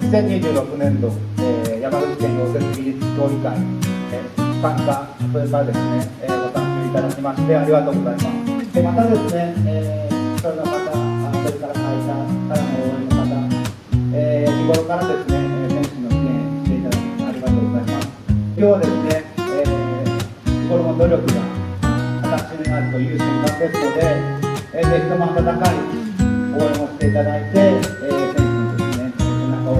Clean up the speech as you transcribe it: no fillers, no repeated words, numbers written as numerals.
2026年度、山口県溶接技術競技会、参加、それからですね、ご参加いただきましてありがとうございます。またですね、それの方、それから会社からの応援の方、日頃からですね、選手の支援していただきありがとうございます。今日はですね、日頃の努力が形になるという瞬間ですので、ぜひとも温かい応援をしていただいて、選手のですね、背中を